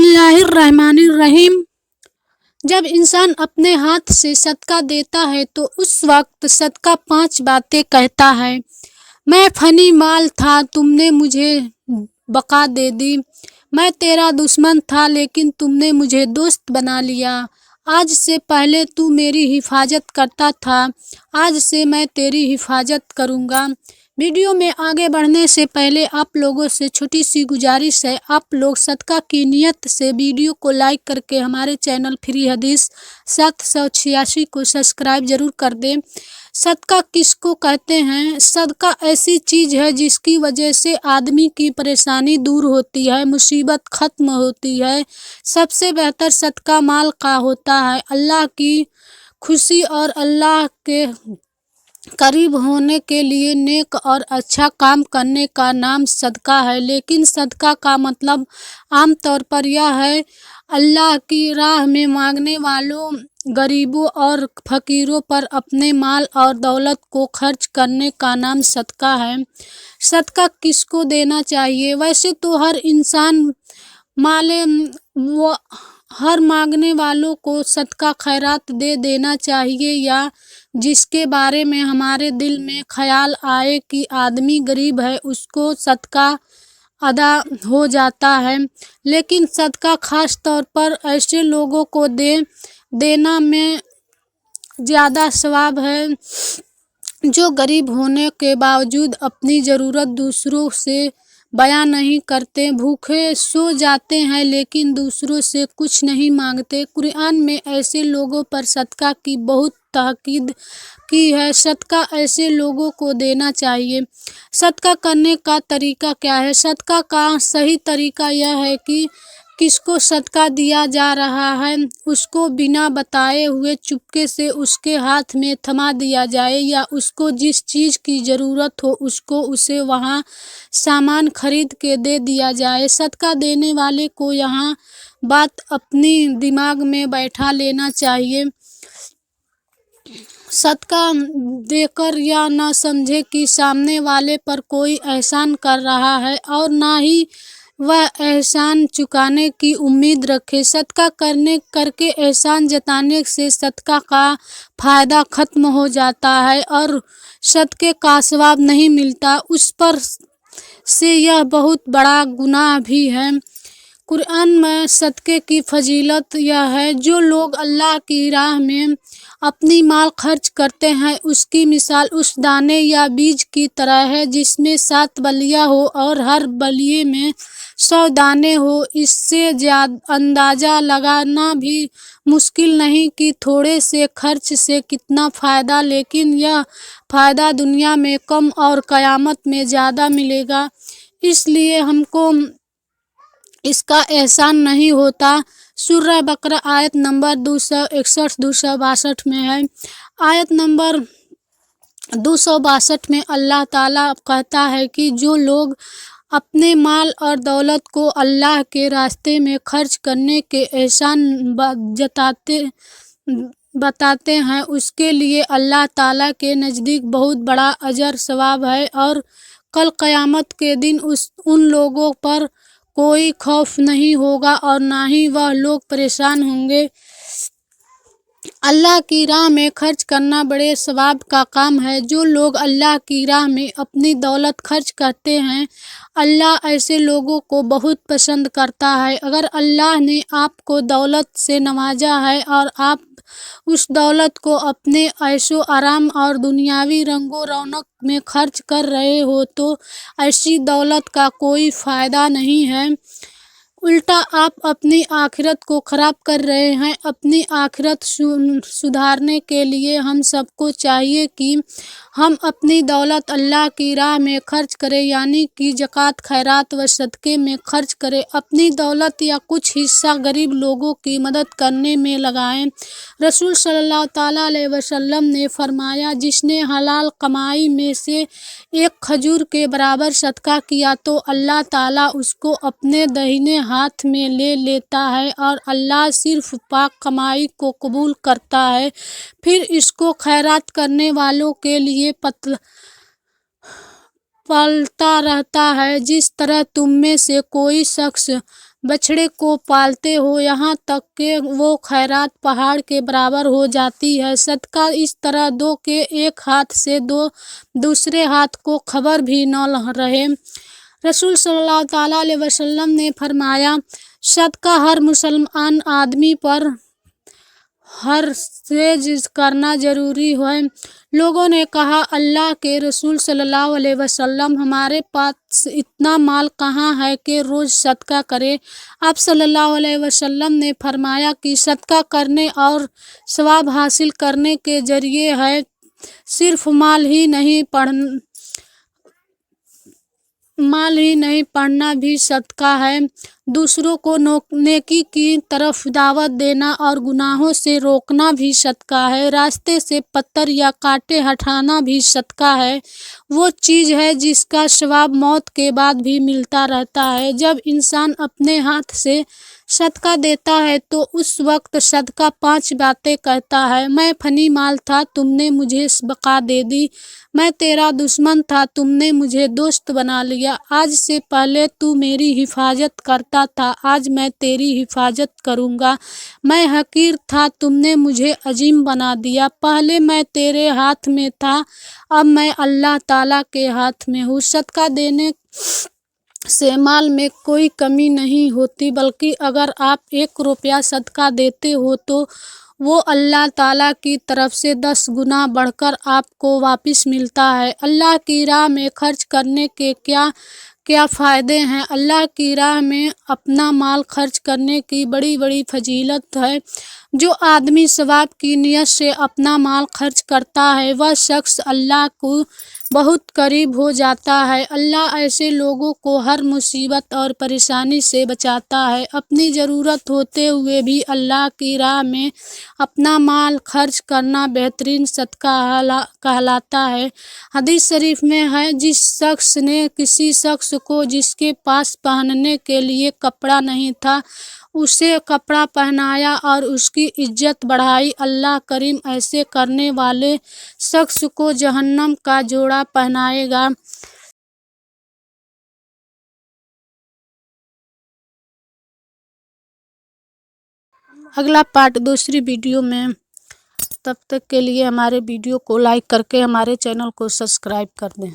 बिस्मिल्लाहिर्रहमानिर्रहीम। जब इंसान अपने हाथ से सदका देता है तो उस वक्त सदका 5 बातें कहता है। मैं फनी माल था, तुमने मुझे बका दे दी। मैं तेरा दुश्मन था लेकिन तुमने मुझे दोस्त बना लिया। आज से पहले तू मेरी हिफाजत करता था, आज से मैं तेरी हिफाजत करूँगा। वीडियो में आगे बढ़ने से पहले आप लोगों से छोटी सी गुजारिश है, आप लोग सदका की नियत से वीडियो को लाइक करके हमारे चैनल फ्री हदीस 786 को सब्सक्राइब जरूर कर दें। सदका किसको कहते हैं? सदका ऐसी चीज़ है जिसकी वजह से आदमी की परेशानी दूर होती है, मुसीबत ख़त्म होती है। सबसे बेहतर सदका माल का होता है। अल्लाह की खुशी और अल्लाह के करीब होने के लिए नेक और अच्छा काम करने का नाम सदका है। लेकिन सदका का मतलब आम तौर पर यह है, अल्लाह की राह में मांगने वालों, गरीबों और फकीरों पर अपने माल और दौलत को खर्च करने का नाम सदका है। सदका किसको देना चाहिए? वैसे तो हर इंसान हर मांगने वालों को सदका खैरात दे देना चाहिए, या जिसके बारे में हमारे दिल में ख्याल आए कि आदमी गरीब है उसको सदका अदा हो जाता है। लेकिन सदका खास तौर पर ऐसे लोगों को देना में ज़्यादा सवाब है जो गरीब होने के बावजूद अपनी ज़रूरत दूसरों से बयां नहीं करते, भूखे सो जाते हैं लेकिन दूसरों से कुछ नहीं मांगते। कुरान में ऐसे लोगों पर सदका की बहुत ताकीद की है। सदका ऐसे लोगों को देना चाहिए। सदका करने का तरीका क्या है? सदका का सही तरीका यह है कि किसको सदका दिया जा रहा है उसको बिना बताए हुए चुपके से उसके हाथ में थमा दिया जाए, या उसको जिस चीज़ की ज़रूरत हो उसको उसे वहाँ सामान खरीद के दे दिया जाए। सदका देने वाले को यहाँ बात अपनी दिमाग में बैठा लेना चाहिए। सदका देकर या ना समझे कि सामने वाले पर कोई एहसान कर रहा है और ना ही वह एहसान चुकाने की उम्मीद रखे। सदका करके एहसान जताने से सदका का फ़ायदा ख़त्म हो जाता है और सदके का सवाब नहीं मिलता, उस पर से यह बहुत बड़ा गुनाह भी है। कुरान में सदके की फजीलत यह है, जो लोग अल्लाह की राह में अपनी माल खर्च करते हैं उसकी मिसाल उस दाने या बीज की तरह है जिसमें 7 बलियां हो और हर बलिये में 100 दाने हो। इससे अंदाज़ा लगाना भी मुश्किल नहीं कि थोड़े से खर्च से कितना फ़ायदा, लेकिन यह फ़ायदा दुनिया में कम और क़यामत में ज़्यादा मिलेगा। इसलिए हमको इसका एहसान नहीं होता। सूरह बकरा आयत नंबर 261-262 में है। आयत नंबर 262 में अल्लाह ताला कहता है कि जो लोग अपने माल और दौलत को अल्लाह के रास्ते में खर्च करने के एहसान बताते हैं उसके लिए अल्लाह ताला के नज़दीक बहुत बड़ा अजर सवाब है, और कल क़यामत के दिन उन लोगों पर कोई खौफ नहीं होगा और ना ही वह लोग परेशान होंगे। अल्लाह की राह में खर्च करना बड़े सवाब का काम है। जो लोग अल्लाह की राह में अपनी दौलत खर्च करते हैं अल्लाह ऐसे लोगों को बहुत पसंद करता है। अगर अल्लाह ने आपको दौलत से नवाजा है और आप उस दौलत को अपने ऐशो आराम और दुनियावी रंगो रौनक में खर्च कर रहे हो तो ऐसी दौलत का कोई फ़ायदा नहीं है, उल्टा आप अपनी आखिरत को ख़राब कर रहे हैं। अपनी आखिरत सुधारने के लिए हम सबको चाहिए कि हम अपनी दौलत अल्लाह की राह में खर्च करें, यानी कि ज़कात, खैरात व सदक़े में खर्च करें। अपनी दौलत या कुछ हिस्सा गरीब लोगों की मदद करने में लगाएं। रसूल सल्लल्लाहु ताला अलैहि वसल्लम ने फरमाया, जिसने हलाल कमाई में से एक खजूर के बराबर सदका किया तो अल्लाह ताला उसको अपने दाहिने हाथ में ले लेता है और अल्लाह सिर्फ पाक कमाई को कबूल करता है, फिर इसको खैरात करने वालों के लिए पलता रहता है। जिस तरह तुम में से कोई शख्स बछड़े को पालते हो, यहाँ तक कि वो खैरात पहाड़ के बराबर हो जाती है। सदका इस तरह दो कि एक हाथ से दूसरे हाथ को खबर भी न रहे। रसूल सल्लल्लाहु ताला अलैहि वसल्लम ने फरमाया, सदका हर मुसलमान आदमी पर हर चीज करना जरूरी है। लोगों ने कहा, अल्लाह के रसूल सल्लल्लाहु अलैहि वसल्लम, हमारे पास इतना माल कहाँ है कि रोज सदका करे। आप सल्लल्लाहु अलैहि वसल्लम ने फरमाया कि सदका करने और सवाब हासिल करने के जरिए है। सिर्फ माल ही नहीं पढ़ना भी सदका है। दूसरों को नेकी की तरफ दावत देना और गुनाहों से रोकना भी सदका है। रास्ते से पत्थर या कांटे हटाना भी सदका है। वो चीज़ है जिसका सवाब मौत के बाद भी मिलता रहता है। जब इंसान अपने हाथ से सदका देता है तो उस वक्त सदका 5 बातें कहता है। मैं फनी माल था, तुमने मुझे बका दे दी। मैं तेरा दुश्मन था, तुमने मुझे दोस्त बना लिया। आज से पहले तू मेरी हिफाजत करता था, आज मैं तेरी हिफाजत करूँगा। मैं हकीर था, तुमने मुझे अजीम बना दिया। पहले मैं तेरे हाथ में था, अब मैं अल्लाह ताला के हाथ में हूँ। सदका देने से माल में कोई कमी नहीं होती, बल्कि अगर आप 1 रुपया सदका देते हो तो वो अल्लाह ताला की तरफ से 10 गुना बढ़कर आपको वापस मिलता है। अल्लाह की राह में खर्च करने के क्या फ़ायदे हैं? अल्लाह की राह में अपना माल खर्च करने की बड़ी फजीलत है। जो आदमी सवाब की नियत से अपना माल खर्च करता है, वह शख्स अल्लाह को बहुत करीब हो जाता है। अल्लाह ऐसे लोगों को हर मुसीबत और परेशानी से बचाता है। अपनी ज़रूरत होते हुए भी अल्लाह की राह में अपना माल खर्च करना बेहतरीन सदका कहलाता है। हदीस शरीफ में है, जिस शख्स ने किसी शख्स को जिसके पास पहनने के लिए कपड़ा नहीं था, उसे कपड़ा पहनाया और उसकी इज्जत बढ़ाई, अल्लाह करीम ऐसे करने वाले शख्स को जहन्नम का जोड़ा पहनाएगा। अगला पार्ट दूसरी वीडियो में। तब तक के लिए हमारे वीडियो को लाइक करके हमारे चैनल को सब्सक्राइब कर दें।